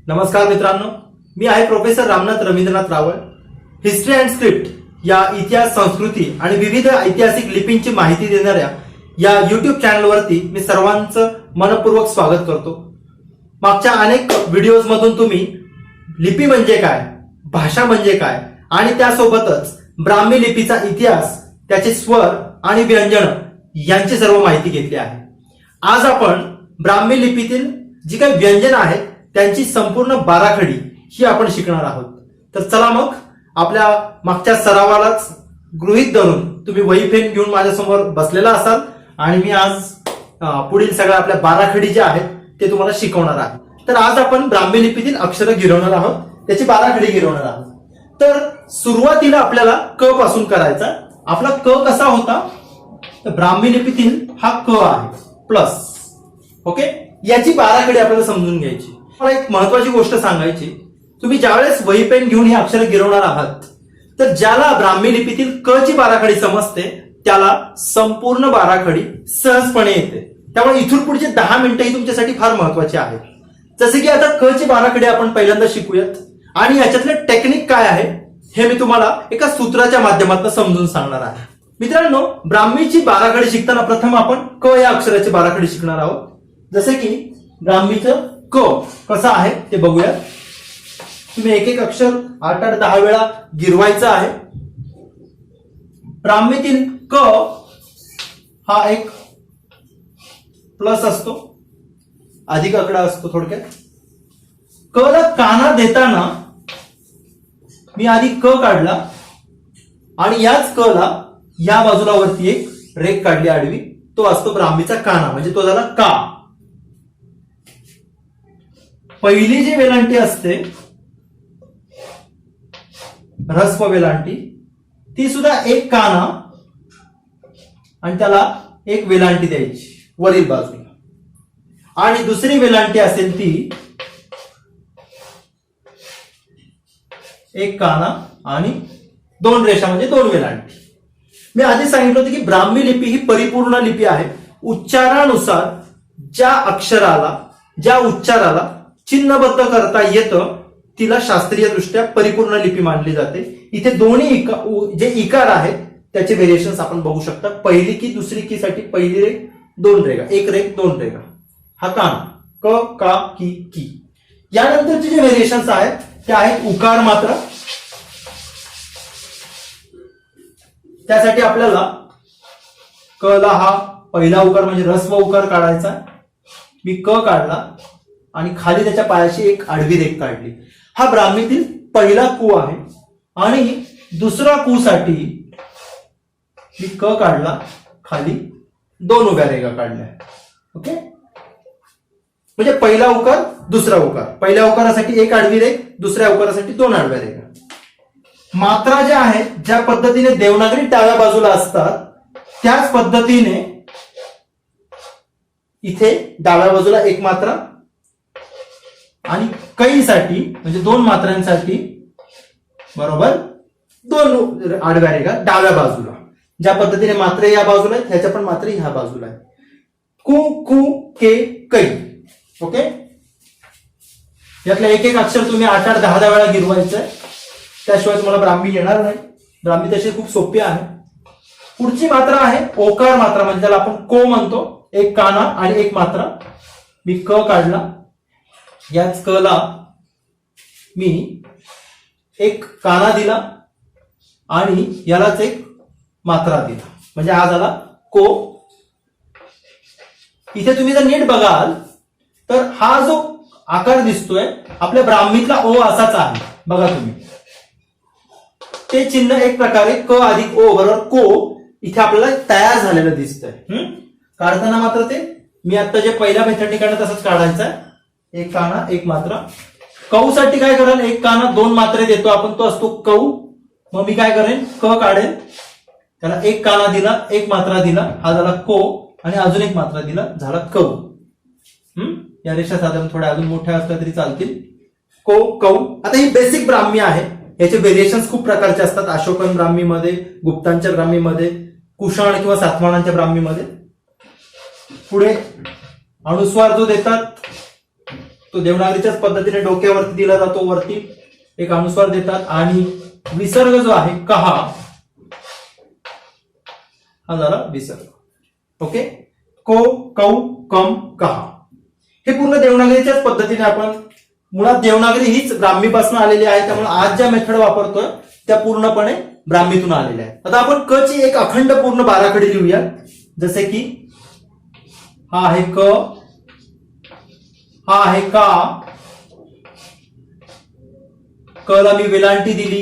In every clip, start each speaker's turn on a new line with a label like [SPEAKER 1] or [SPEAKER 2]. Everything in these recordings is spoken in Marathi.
[SPEAKER 1] नमस्कार मित्रांनो, मी आहे professor Ramnath Rabindranath Rawal. History and script या इतिहास, संस्कृती आणि विविध ऐतिहासिक लिपींची माहिती देणाऱ्या या युट्यूब चॅनलवरती मी सर्वांचं मनपूर्वक स्वागत करतो. मागच्या अनेक व्हिडिओज मधून तुम्ही लिपी म्हणजे काय, भाषा म्हणजे काय आणि त्यासोबतच ब्राह्मी लिपीचा इतिहास, त्याचे स्वर आणि व्यंजन यांची सर्व माहिती घेतली आहे. आज आपण ब्राह्मी लिपीतील जी काही व्यंजन आहेत त्यांची संपूर्ण बाराखडी ही आपण शिकणार आहोत. तर चला मग आपल्या मागच्या सरावालाच गृहीत धरून तुम्ही वही पेन घेऊन माझ्यासमोर बसलेला असाल आणि मी आज पुढील सगळ्या आपल्या बाराखडी ज्या आहेत ते तुम्हाला शिकवणार आहे. तर आज आपण ब्राह्मी लिपीतील अक्षरं गिरवणार आहोत, त्याची बाराखडी गिरवणार आहोत. तर सुरुवातीला आपल्याला क पासून करायचा. आपला क कसा होता, तर ब्राह्मी लिपीतील हा क आहे प्लस. ओके, याची बाराखडी आपल्याला समजून घ्यायची. मला एक महत्वाची गोष्ट सांगायची, तुम्ही ज्यावेळेस वही पेन घेऊन ही अक्षरं गिरवणार आहात तर ज्याला ब्राह्मी लिपीतील क ची बाराखडी समजते त्याला संपूर्ण बाराखडी सहजपणे येते. त्यामुळे इथून पुढचे 10 मिनिटं ही तुमच्यासाठी फार महत्वाची आहेत. जसे की आता क ची बाराखडी आपण पहिल्यांदा शिकूयात आणि याच्यातले टेक्निक काय आहे हे मी तुम्हाला एका सूत्राच्या माध्यमातून समजून सांगणार आहे. मित्रांनो, ब्राह्मीची बाराखडी शिकताना प्रथम आपण क या अक्षराची बाराखडी शिकणार आहोत. जसे की ब्राह्मीचं क कसं आहे ते बघूया. तुम्ही एक एक अक्षर 8-10 वेळा गिरवायचं आहे. ब्राह्मीतील क हा एक प्लस असतो, अधिक आकडा असतो. थोडक्यात क ला काना देताना मी आधी क काढला आणि याच क ला या बाजूला वरती एक रेख काढली आडवी, तो असतो ब्राह्मीचा काना, म्हणजे तो झाला का. पहिली जी वेलांटी असते ह्रस्व वेलांटी, ती सुद्धा एक काना आणि त्याला एक वेलांटी द्यायची वरील बाजूला. आणि दुसरी वेलांटी असेल ती एक काना आणि 2 रेषा म्हणजे 2 वेलांटी. मी आधी सांगितलं होतं की ब्राह्मी लिपी ही परिपूर्ण लिपी आहे. उच्चारानुसार ज्या उच्चाराला चिन्हबद्ध करता येतं तिला शास्त्रीय दृष्ट्या परिपूर्ण लिपी मानली जाते. इथे दोन्ही जे इकार आहेत त्याचे व्हेरिएशन्स आपण बघू शकता. पहिली की दुसरी की साठी पहिली रेख 2 रेखा, एक रेख 2 रेखा, हा कान क का की की. यानंतरचे जे व्हेरिएशन्स आहेत ते आहेत उकार मात्रा. त्यासाठी आपल्याला क ला हा पहिला उकार म्हणजे ह्रस्व उकार काढायचा. मी क काढला आणि खाली त्याच्या पायाशी एक आडवी रेख काढली. हा ब्राह्मीतील पहिला कू आहे. आणि दुसरा कू साठी मी क काढला, खाली 2 उभ्या रेखा काढल्या. ओके, म्हणजे पहिला उकार दुसरा उकार, पहिल्या उकारासाठी एक आडवी रेख, दुसऱ्या उकारासाठी 2 आडव्या रेखा. मात्रा ज्या आहेत, ज्या पद्धतीने देवनागरी डाव्या बाजूला असतात त्याच पद्धतीने इथे डाव्या बाजूला एक मात्रा आणि कैसाठी म्हणजे 2 मात्रांसाठी बरोबर 2 आडव्या रेखा डाव्या बाजूला. ज्या पद्धतीने मात्रे या बाजूला आहेत ह्याच्या पण मात्रे ह्या बाजूला आहेत. कु कु के कै. ओके, यातलं एक एक अक्षर तुम्ही 8-10 वेळा गिरवायचंय, त्याशिवाय तुम्हाला ब्राह्मी येणार नाही. ब्राह्मी तशी खूप सोपी आहे. पुढची मात्रा आहे ओकार मात्रा, म्हणजे त्याला आपण को म्हणतो. एक काना आणि एक मात्रा. मी क काढला, याच क ला मी एक काना दिला आणि यालाच एक मात्रा दिला, म्हणजे हा झाला को. इथे तुम्ही जर नीट बघाल तर हा जो आकार दिसतोय आपल्या ब्राह्मीतला ओ असाच आहे. बघा तुम्ही, ते चिन्ह एक प्रकारे क अधिक ओ बरोबर को इथे आपल्याला तयार झालेलं दिसतंय. काढताना मात्र ते मी आता जे पहिल्या मेथडने काढलं तसंच काढायचं आहे. एक काना एक मात्रा. कौ साठी काय कराल, एक काना 2 मात्रे देतो आपण, तो असतो कौ. मग मी काय करेन, क काढेन, त्याला एक काना दिला, एक मात्रा दिला, हा झाला को आणि अजून एक मात्रा दिला, झाला कौ. या रेषा साधारण थोड्या अजून मोठ्या असल्या तरी चालतील. को कौ. आता ही बेसिक ब्राह्मी आहे. याचे व्हेरिएशन्स खूप प्रकारचे असतात. अशोकन ब्राह्मीमध्ये, गुप्तांच्या ब्राह्मीमध्ये, कुषाण किंवा सातवाहनांच्या ब्राह्मीमध्ये. पुढे अनुस्वार जो देतात तो देवनागरीच्याच पद्धतीने डोक्यावरती दिला जातो, वरती एक अनुस्वार देतात आणि विसर्ग जो आहे कहा हा झाला विसर्ग. ओके, को कौ कम कहा हे पूर्ण देवनागरीच्याच पद्धतीने आपण, मुळात देवनागरी हीच ब्राह्मीपासून आलेली आहे, त्यामुळे आज ज्या मेथड वापरतोय त्या पूर्णपणे ब्राह्मीतून आलेल्या आहेत. आता आपण क ची एक अखंड पूर्ण बाराखडी लिहूया. जसे की हा आहे क, हा आहे का, क ला मी वेलांटी दिली,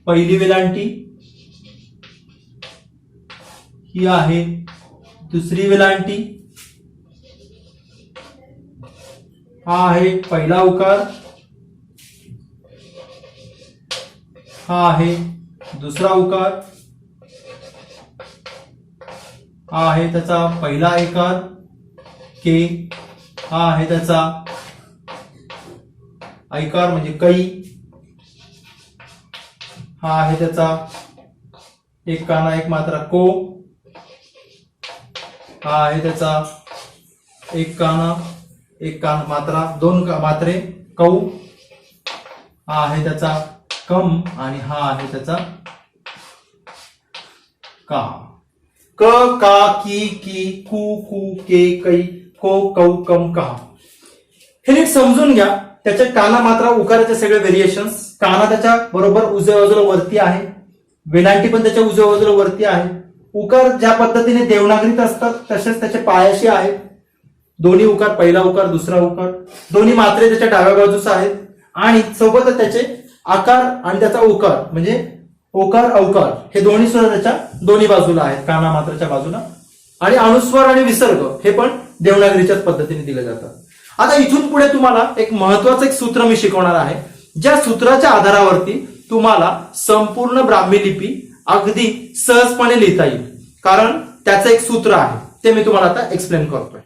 [SPEAKER 1] पहिली वेलांटी, ही आहे दुसरी वेलांटी, हा आहे पहिला उकार, हा आहे दुसरा उकार, हा आहे त्याचा पहिला एकार के, हा आहे त्याचा ऐकार म्हणजे कै, हा आहे त्याचा एक काना एक मात्रा को, हा आहे त्याचा एक काना एक कान मात्रा दोन मात्रे कौ, हा आहे त्याचा कम आणि हा आहे त्याचा का. क का की कु कु के कै को कौ कम कहा हे नीट समजून घ्या. त्याच्या काना मात्रा उकाराचे सगळे व्हेरिएशन्स, काना त्याच्या बरोबर उजव्या बाजूला वरती आहे, वेलांटी पण त्याच्या उजव्या बाजूला वरती आहे. उकार ज्या पद्धतीने देवनागरीत असतात तसेच त्याचे पायाशी आहेत. दोन्ही उकार, पहिला उकार दुसरा उकार, दोन्ही मात्रे त्याच्या डाव्या बाजूस आहेत आणि सोबतच त्याचे आकार आणि त्याचा उकार म्हणजे ओकार अवकार हे दोन्ही सुद्धा त्याच्या दोन्ही बाजूला आहेत, काना मात्राच्या बाजूला. आणि अनुस्वार आणि विसर्ग हे पण देवनागरीच्याच पद्धतीने दिले जातात. आता इथून पुढे तुम्हाला एक महत्वाचं एक सूत्र मी शिकवणार आहे, ज्या सूत्राच्या आधारावरती तुम्हाला संपूर्ण ब्राह्मी लिपी अगदी सहजपणे लिहिता येईल, कारण त्याचं एक सूत्र आहे, ते मी तुम्हाला आता एक्सप्लेन करतोय.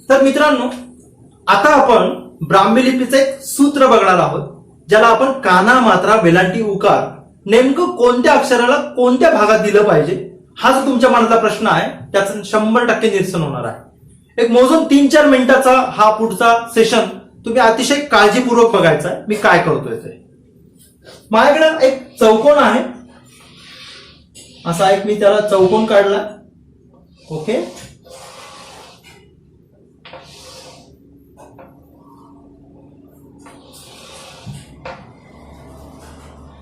[SPEAKER 1] तर मित्रांनो, आता आपण ब्राह्मी लिपीचं एक सूत्र बघणार आहोत, ज्याला आपण काना मात्रा वेलांटी उकार नेमकं कोणत्या अक्षराला कोणत्या भागात दिलं पाहिजे, हा जो तुमच्या मनातला प्रश्न आहे त्याचं 100% निरसन होणार आहे. एक मोजून 3-4 मिनिटाचा हा पुढचा सेशन तुम्ही अतिशय काळजीपूर्वक बघायचा आहे. मी काय करतोय ते, माझ्याकडे एक चौकोन आहे, असा एक मी त्याला चौकोन काढला. ओके,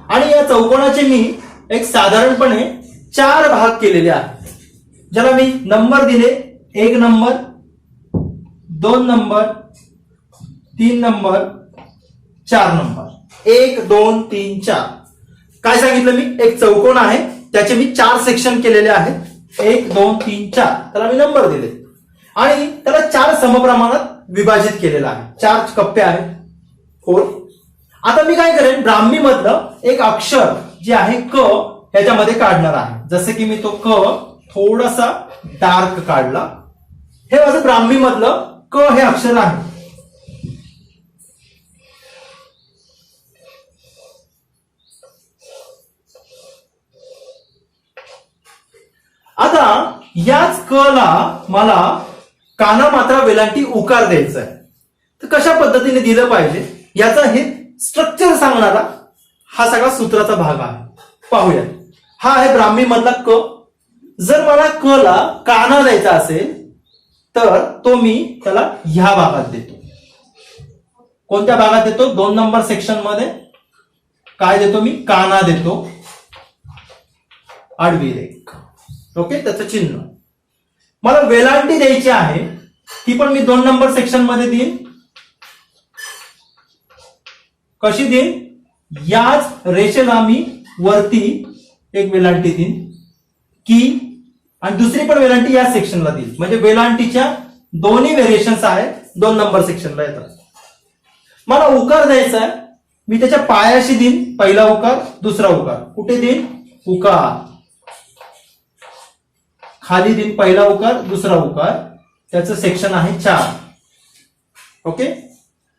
[SPEAKER 1] आणि या चौकोनाचे मी एक साधारणपणे 4 भाग केलेले आहेत, ज्याला मी नंबर दिले 1 नंबर, 2 नंबर, 3 नंबर, 4 नंबर, 1 2 3 4. काय सांगितलं मी, एक चौकोन आहे त्याचे मी 4 सेक्शन केलेले आहेत, 1 2 3 4, त्याला मी नंबर दिले आणि त्याला 4 समप्रमाणात विभाजित केलेला आहे, 4 कप्पे आहेत 4. आता मी काय करेन, ब्राह्मी मधलं एक अक्षर जे आहे क ह्याच्यामध्ये काढणार आहे. जसे की मी तो क थोडासा डार्क काढला, हे माझं ब्राह्मी मधलं क हे अक्षर आहे. आता याच क ला मला काना मात्रा वेलांटी उकार द्यायचा आहे. तर कशा पद्धतीने दिलं पाहिजे याचा हे स्ट्रक्चर सांगणारा हा सगळा सूत्राचा भाग आहे. पाहूया, हा आहे ब्राह्मी मधला क. जर मला क ला काना द्यायचा असेल तर तो मी त्याला ह्या भागात देतो. कोणत्या भागात देतो, 2 नंबर सेक्शन मध्ये काय देतो मी, काना देतो, आडवी रेख. ओके, त्याचं चिन्ह. मला वेलांटी द्यायची आहे, ती पण मी 2 नंबर सेक्शन मध्ये देईन. कशी देईन, याच रेषेला मी वरती एक वेलांटी देईन की, आणि दुसरी पण वेलांटी या सेक्शनला देईल. म्हणजे वेलांटीच्या दोन्ही व्हेरिएशन्स आहेत, 2 नंबर सेक्शनला येतात. मला उकार द्यायचा आहे, मी त्याच्या पायाशी देईन, पहिला उकार दुसरा उकार. कुठे देईन, उकार खाली देईन, पहिला उकार दुसरा उकार, त्याचं सेक्शन आहे 4. ओके,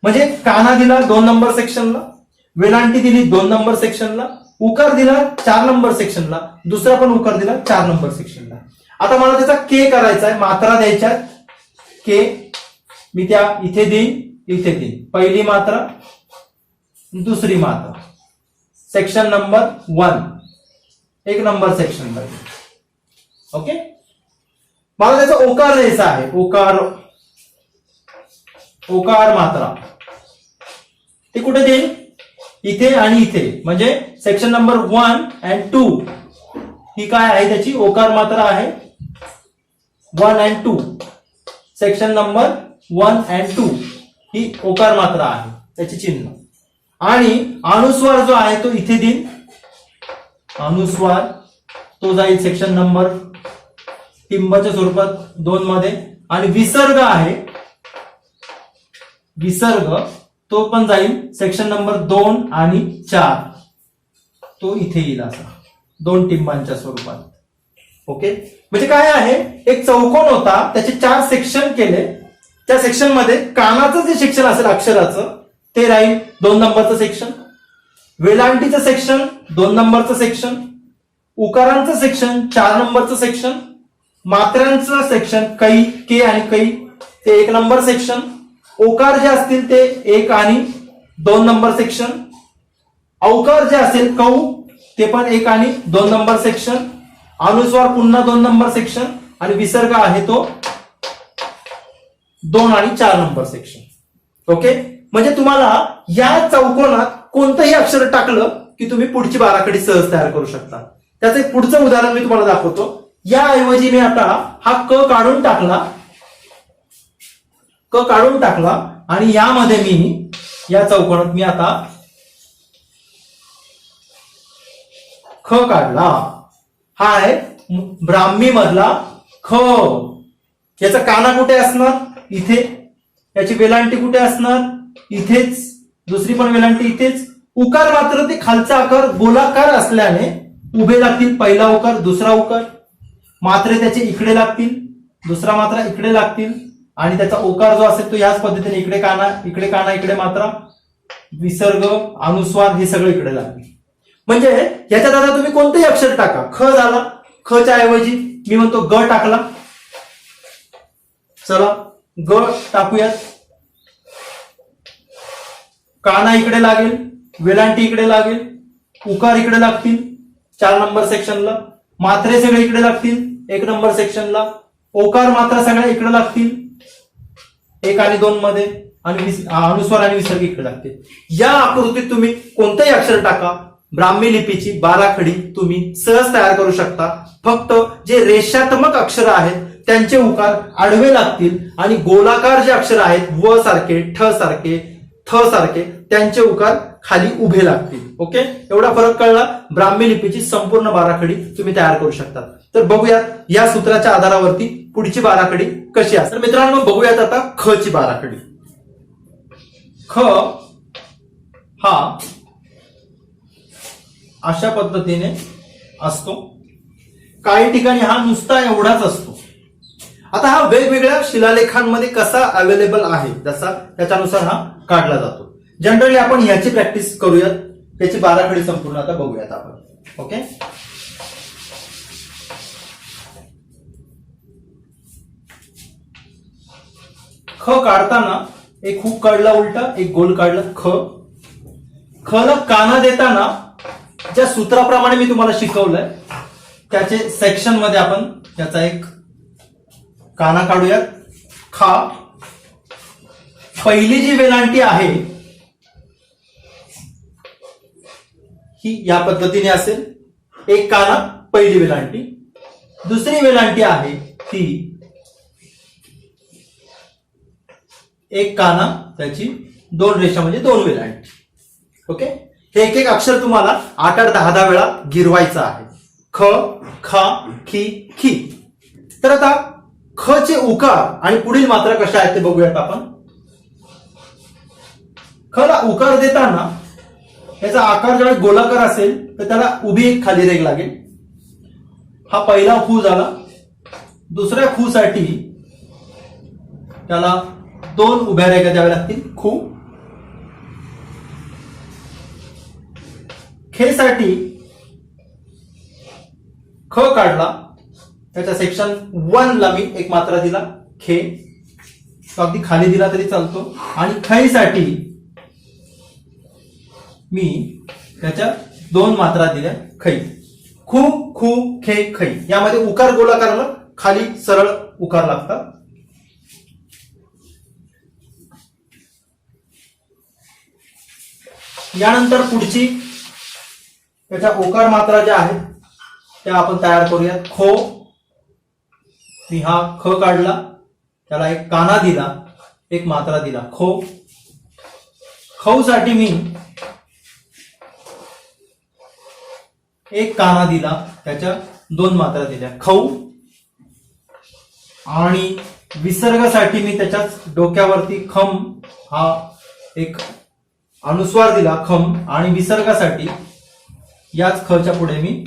[SPEAKER 1] म्हणजे काना दिला 2 नंबर सेक्शनला, वेलांटी दिली 2 नंबर सेक्शनला, उकार दिला 4 नंबर सेक्शनला, दुसरा पण उकार दिला 4 नंबर सेक्शनला. आता मला त्याचा के करायचा आहे, मात्रा द्यायच्या के. मी त्या इथे देईन, इथे देईन. पहिली मात्रा, दुसरी मात्रा. Section number 1, 1 number section. Okay. मला त्याचा ओकार द्यायचा आहे. ओकार मात्रा ते कुठे देईन? इथे आणि इथे. म्हणजे सेक्शन नंबर 1 and 2 ही काय आहे? त्याची ओकार मात्रा आहे 1 and 2. सेक्शन नंबर 1 and 2 ही ओकार मात्रा आहे, त्याचे चिन्ह. आणि अनुस्वार जो आहे तो इथे देईन. अनुस्वार तो जाईल सेक्शन नंबर टिंबाच्या स्वरूपात 2 मध्ये. आणि विसर्ग आहे, विसर्ग तो पण जाईल सेक्शन नंबर 2 आणि 4. तो इथे येईल असा 2 टिंबांच्या स्वरूपात. ओके. म्हणजे काय आहे? एक चौकोन होता, त्याचे 4 सेक्शन केले. त्या सेक्शन मध्ये कानाचं जे सेक्शन असेल अक्षराचं ते राहील 2 नंबरचं सेक्शन. वेलांटीचं सेक्शन 2 नंबरचं सेक्शन. उकारांचं सेक्शन 4 नंबरचं सेक्शन. मात्र्यांचं सेक्शन कै, के आणि कै ते 1 नंबर सेक्शन. ओकार जे असतील ते 1 आणि 2 नंबर सेक्शन. औकार जे असेल कौ ते पण 1 आणि 2 नंबर सेक्शन. अनुस्वार पुन्हा 2 नंबर सेक्शन. आणि विसर्ग आहे तो 2 आणि 4 नंबर सेक्शन. ओके. म्हणजे तुम्हाला या चौकोनात कोणतंही अक्षर टाकलं की तुम्ही पुढची बाराखडी सहज तयार करू शकता. त्याचं एक पुढचं उदाहरण मी तुम्हाला दाखवतो. याऐवजी मी आता हा क काढून टाकला आणि यामध्ये मी या चौकोनात मी आता ख काढला. हा आहे ब्राह्मी मधला ख. याचा काना कुठे असणार? इथे. याची वेलांटी कुठे असणार? इथेच. दुसरी पण वेलांटी इथेच. उकार मात्र ते खालचा आकार गोलाकार असल्याने उभे लागतील. पहिला उकार, दुसरा उकार. मात्रे त्याचे इकडे लागतील, दुसरा मात्रा इकडे लागतील. आणि त्याचा ओकार जो असेल तो याच पद्धतीने इकडे काना, इकडे मात्रा, विसर्ग, अनुस्वार हे सगळं इकडे लागतील. म्हणजे याच्यात आता तुम्ही कोणतेही अक्षर टाका. ख झाला, ख च्या ऐवजी मी म्हणतो ग टाकला. चला ग टाकूयात. काना इकडे लागेल, वेलांटी इकडे लागेल, उकार इकडे लागतील 4 नंबर सेक्शनला. मात्रे सगळे इकडे लागतील 1 नंबर सेक्शनला. ओकार मात्रा सगळ्या इकडे लागतील 1 आणि 2 मध्ये. आणि अनुस्वार आणि विसर्ग इकडे लागतील. या आकृतीत तुम्ही कोणतेही अक्षर टाका, ब्राह्मी लिपीची बाराखडी तुम्ही सहज तयार करू शकता. फक्त जे रेषात्मक अक्षर आहेत त्यांचे उकार आडवे लागतील आणि गोलाकार जे अक्षर आहेत व सारखे, ठ सारखे, थ सारखे त्यांचे उकार खाली उभे लागतील. ओके. एवढा फरक कळला. ब्राह्मी लिपीची संपूर्ण बाराखडी तुम्ही तयार करू शकता. तर बघूयात या सूत्राच्या आधारावरती पुढची बाराखडी कशी असते. तर मित्रांनो बघूयात आता ख ची बाराखडी. ख हा अशा पद्धतीने असतो. काही ठिकाणी हा नुसता एवढाच असतो. आता हा वेगवेगळ्या शिलालेखांमध्ये कसा अवेलेबल आहे जसा त्याच्यानुसार हा काढला जातो. जनरली आपण ह्याची प्रॅक्टिस करूयात. त्याची बाराखडी संपूर्ण आता बघूयात आपण. ओके. ख काढताना एक हुक काढला उलटा, एक गोल काढला. ख ला काना देताना ज्या सूत्राप्रमाणे मी तुम्हाला शिकवलंय त्याचे सेक्शन मध्ये आपण त्याचा एक काना काढूयात. खा. पहिली जी वेलांटी आहे ही या पद्धतीने असेल. एक काना पहिली वेलांटी. दुसरी वेलांटी आहे ती एक काना त्याची 2 रेषा म्हणजे 2 वेलांटी. ओके. हे एक एक अक्षर तुम्हाला 8-8, 10-10 वेळा गिरवायचं आहे. ख, खा, खी, खी. तर आता ख चे उकार आणि पुढील मात्रा कशा आहेत ते बघूयात आपण. ख ला उकार देताना याचा आकार ज्यावेळी गोलाकार असेल तर त्याला उभी एक खाली रेघ लागेल. हा पहिला खू झाला. दुसऱ्या खू साठी त्याला 2 उभ्या रेघा द्याव्या लागतील. खू, खे साठी ख काढला, त्याच्या सेक्शन 1 ला मी एक मात्रा दिला खे, तो अगदी खाली दिला तरी चालतो. आणि खै साठी मी त्याच्या 2 मात्रा दिल्या खै. खू खू खे खै, यामध्ये उकार गोलाकारला खाली सरळ उकार लागतात. यानंतर पुढची त्याच्या ओकार मात्रा ज्या आहेत त्या आपण तयार करूयात. खो, मी हा ख काढला, त्याला एक काना दिला, एक मात्रा दिला खो. खौ साठी मी एक काना दिला, त्याच्या 2 मात्रा दिल्या खौ. आणि विसर्गासाठी मी त्याच्याच डोक्यावरती खम हा एक अनुस्वार दिला खम, आणि विसर्गासाठी याच खच्या पुढे मी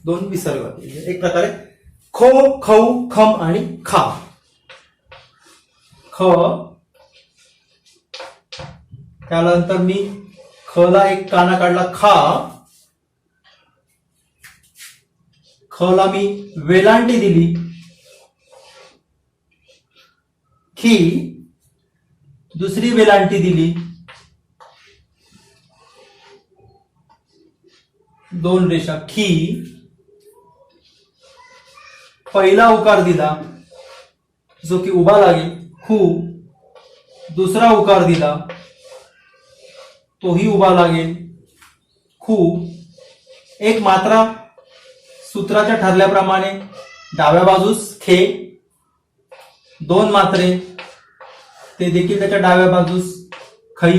[SPEAKER 1] 2 विसर्ग दिले. एक प्रकारे खो खौ खम आणि खा. ख, त्यानंतर मी खला एक काना काढला खा. खला मी वेलांटी दिली खी, दुसरी वेलांटी दिली 2 रेषा खी. पहिला उकार दिला जो की उभा लागेल खू, दुसरा उकार दिला तोही उभा लागेल खू. एक मात्रा सूत्राच्या ठरल्याप्रमाणे डाव्या बाजूस खे, 2 मात्रे ते देखील त्याच्या डाव्या बाजूस खै.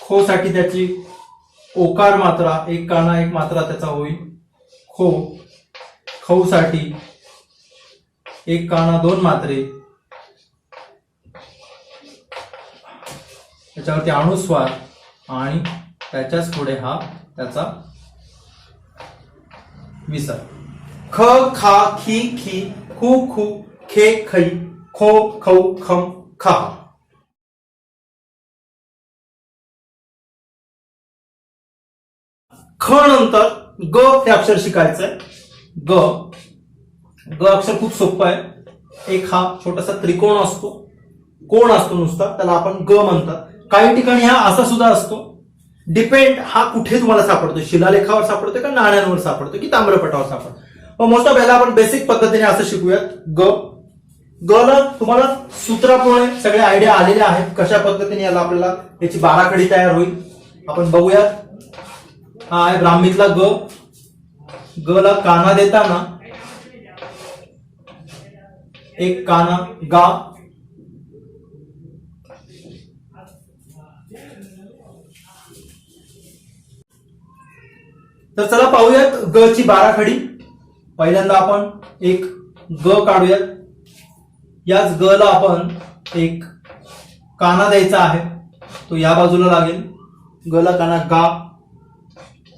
[SPEAKER 1] खो साठी त्याची ओकार मात्रा एक काना एक मात्रा त्याचा होईल खो. खौ साठी एक काना 2 मात्रे, त्याच्यावरती अनुस्वार, आणि त्याच्याच पुढे हा त्याचा विसर्ग. ख खा खी खी खू खू खे खै खो खौ खम खा. ख नंतर ग हे अक्षर शिकायचंय. ग ग अक्षर खूप सोपं आहे. एक हा छोटासा त्रिकोण असतो, कोण असतो नुसता, त्याला आपण ग म्हणतात. काही ठिकाणी हा असा सुद्धा असतो. डिपेंड हा कुठे तुम्हाला सापडतो, शिलालेखावर सापडतो का नाण्यांवर सापडतो की ताम्रपटावर सापडतो. मोस्ट ऑफ याला आपण बेसिक पद्धतीने असं शिकूयात. ग ग ला तुम्हाला सूत्राप्रमाणे सगळे आयडिया आलेले आहेत कशा पद्धतीने याला आपल्याला याची बाराखडी तयार होईल. आपण बघूयात. हा आहे ब्राह्मीतला ग. ग ला काना देताना एक काना गा, तर चला पाहूयात ग ची बाराखडी. पहिल्यांदा आपण एक ग काढूयात. याच ग ला आपण एक काना द्यायचा आहे, तो या बाजूला लागेल. ग ला काना गा.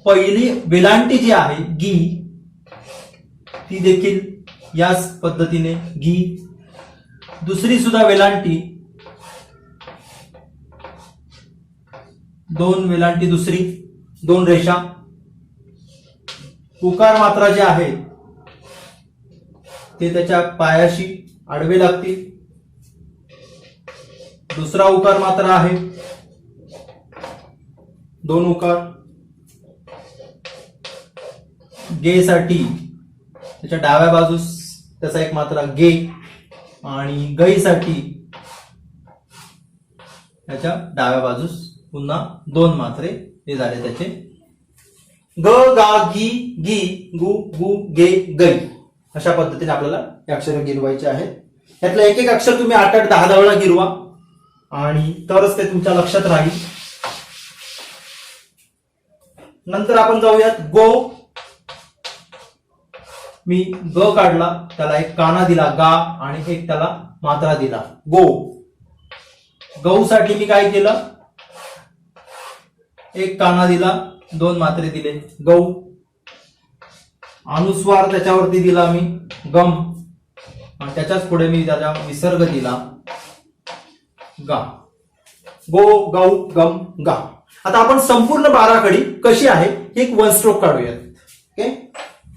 [SPEAKER 1] पहिली वेलांटी जी आहे गी, ती देखील याच पद्धतीने गी. दुसरी सुद्धा वेलांटी, 2 वेलांटी दुसरी, 2 रेषा. उकार मात्रा जे आहे ते त्याच्या पायाशी आडवे लागतील. दुसरा उकार मात्रा आहे, 2 उकार. गे साठी त्याच्या डाव्या बाजूस त्याचा एक मात्रा गे, आणि गई साठी त्याच्या डाव्या बाजूस पुन्हा 2 मात्रे. हे झाले त्याचे ग गा गी गी गु गु गे गई. अशा पद्धतीने आपल्याला हे अक्षर गिरवायचे आहेत. यातलं एक एक अक्षर तुम्ही 8-8, 10 वेळा गिरवा, आणि तरच ते तुमच्या लक्षात राहील. नंतर आपण जाऊयात गो. मी ग काढला, त्याला एक काना दिला गा, आणि एक त्याला मात्रा दिला गो. गौ साठी मी काय केलं, एक काना दिला, 2 मात्रे दिले गौ. अनुस्वार त्याच्यावरती दिला मी गम, आणि त्याच्याच पुढे मी त्याचा विसर्ग दिला गा. गो गौ गम गा. आता आपण संपूर्ण बाराखडी कशी आहे ही एक वन स्ट्रोक काढूयात. ओके,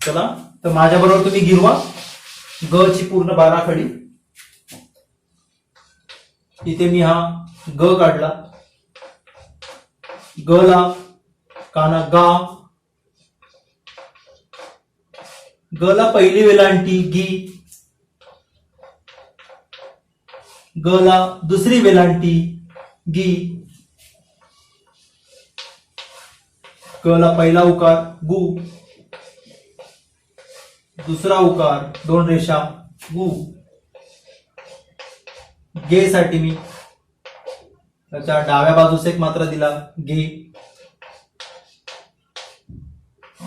[SPEAKER 1] चला तर माझ्या बरोबर तुम्ही गिरवा ग ची पूर्ण बाराखडी. इथे मी हा ग काढला. ग ला काना गा, ग ला पहिली वेलांटी गी, ग ला दुसरी वेलांटी गी, ग ला पहिला उकार गु, दुसरा उकार दोन रेषा गु, गे साठी मी त्याच्या डाव्या बाजूस एक मात्रा दिला गे,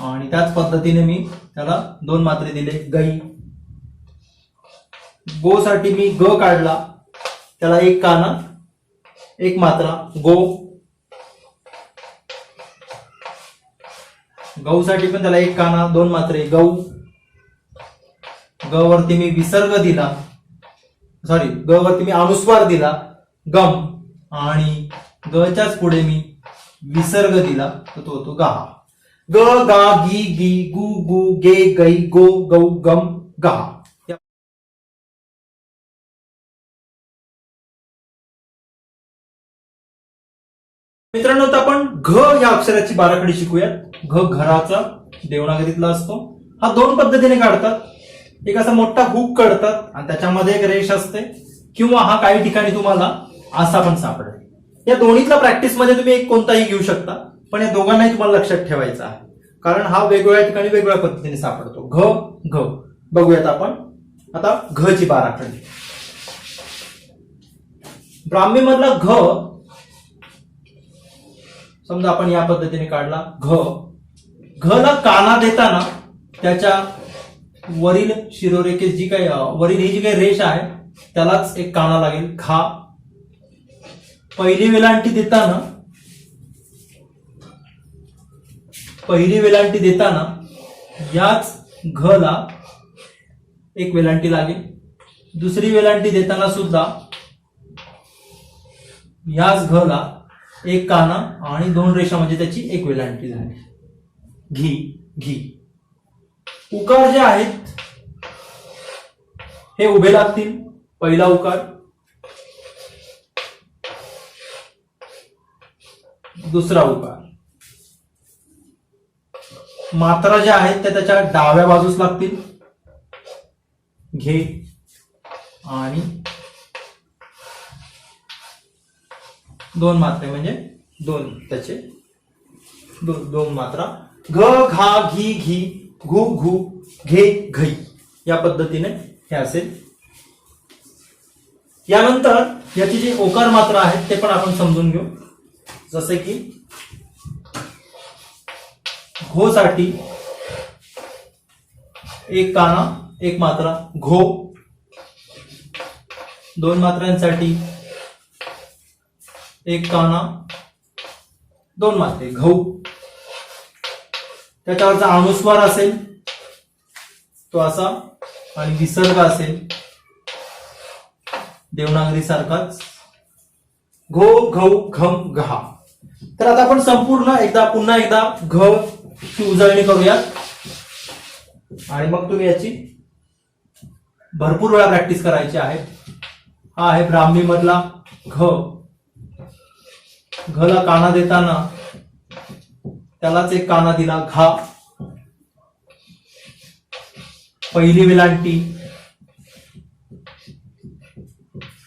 [SPEAKER 1] आणि त्याच पद्धतीने मी त्याला दोन मात्रे दिले गई. गो साठी मी ग काढला, त्याला एक काना एक मात्रा गो. गौ साठी पण त्याला एक काना दोन मात्रे गौ. ग वरती मी विसर्ग दिला, सॉरी ग वरती मी अनुस्वार दिला गम, आणि गच्याच पुढे मी विसर्ग दिला तर तो होतो गा. ग गा गी गी गु गु गे गई गो गौ गम गा. मित्रांनो, आता आपण घ या अक्षराची बाराखडी शिकूयात. घ घराचा देवनागरीतला असतो. हा दोन पद्धतीने काढतात. एक असा मोठा हुक काढतात आणि त्याच्यामध्ये एक रेष असते, किंवा हा काही ठिकाणी तुम्हाला असा पण सापडेल. या दोन्हीतला प्रॅक्टिस मध्ये तुम्ही एक कोणताही घेऊ शकता, पण या दोघांनाही तुम्हाला लक्षात ठेवायचं आहे, कारण हा वेगवेगळ्या ठिकाणी वेगवेगळ्या पद्धतीने सापडतो. घ घ बघूयात आपण आता घ ची बाराखडी. ब्राह्मी मधला घ समजा आपण या पद्धतीने काढला. घ घ ला काना देताना त्याच्या वरील शिरोरेखेस जी काही वरील ही जी काही रेष आहे त्यालाच एक काना लागेल खा. पहिली वेलांटी देताना याच घ ला एक वेलांटी लागेल. दुसरी वेलांटी देताना सुद्धा याच घ ला एक काना आणि दोन रेषा म्हणजे त्याची एक वेलांटी झाली. घी घी. उकार जे आहेत हे उभे लागतील. पहिला उकार, दुसरा उकार. मात्रा ज्या आहेत त्या त्याच्या डाव्या बाजूस लागतील. घे आणि दोन मात्रे म्हणजे दोन त्याचे दोन मात्रा. घ घा घी घी घु घु घे घई या पद्धतीने हे असेल. यानंतर याची जी ओकार मात्रा आहेत ते पण आपण समजून घेऊ. जसे की घो साठी एक काना एक मात्रा घो. दोन मात्रांसाठी एक काना दोन मात्रे घौ. त्याच्यावरचा अनुस्वार असेल तो असा, आणि विसर्ग असेल देवनागरी सारखाच घो घौ घम घा. तर आता आपण पुन्हा एकदा घ ची उजळणी करूयात, आणि मग तुम्ही याची भरपूर वेळा प्रॅक्टिस करायची आहे. हा आहे ब्राह्मी मधला घ. घ ला काना देताना त्यालाच एक काना दिला घा. पहिली वेलांटी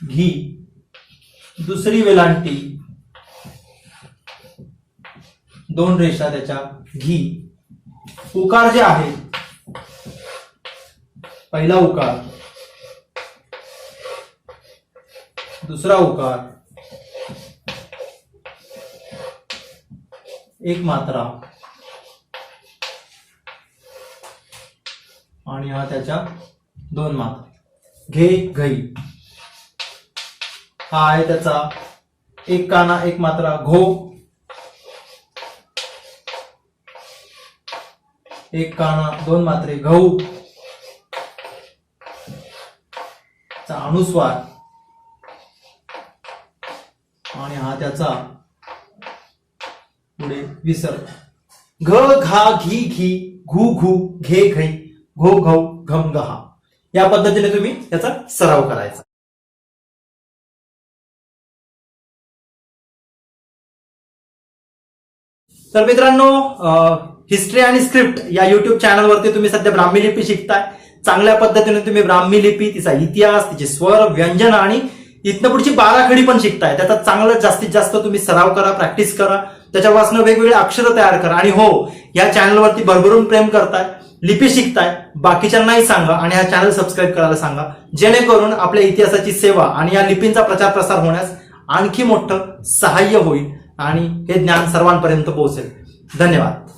[SPEAKER 1] घी, दुसरी वेलांटी दोन रेषा त्याच्या घी. उकार जे आहे पहिला उकार, दुसरा उकार, एक मात्रा, आणि हा त्याच्या दोन मात्रा घे घई. हा आहे त्याचा एक काना एक मात्रा घो. एक काना दोन मात्रे घऊ. चा अनुस्वार, आणि हा त्याचा पुढे विसर्ग. घ घा घी घी घू घू घे घै घो घौ घम घहा. या पद्धतीने तुम्ही याचा सराव करायचा. तर मित्रांनो, हिस्ट्री आणि स्क्रिप्ट या युट्यूब चॅनलवरती तुम्ही सध्या ब्राह्मी लिपी शिकताय. चांगल्या पद्धतीने तुम्ही ब्राह्मी लिपी, तिचा इतिहास, तिचे स्वर, व्यंजन आणि इथनं पुढची बाराखडी पण शिकताय. त्याचा चांगला जास्तीत जास्त तुम्ही सराव करा, प्रॅक्टिस करा, त्याच्यापासून वेगवेगळे अक्षरं तयार करा. आणि हो, या चॅनलवरती भरभरून प्रेम करताय, लिपी शिकताय, बाकीच्यांनाही सांगा आणि हा चॅनल सबस्क्राईब करायला सांगा, जेणेकरून आपल्या इतिहासाची सेवा आणि या लिपींचा प्रचार प्रसार होण्यास आणखी मोठं सहाय्य होईल आणि हे ज्ञान सर्वांपर्यंत पोहोचेल. धन्यवाद.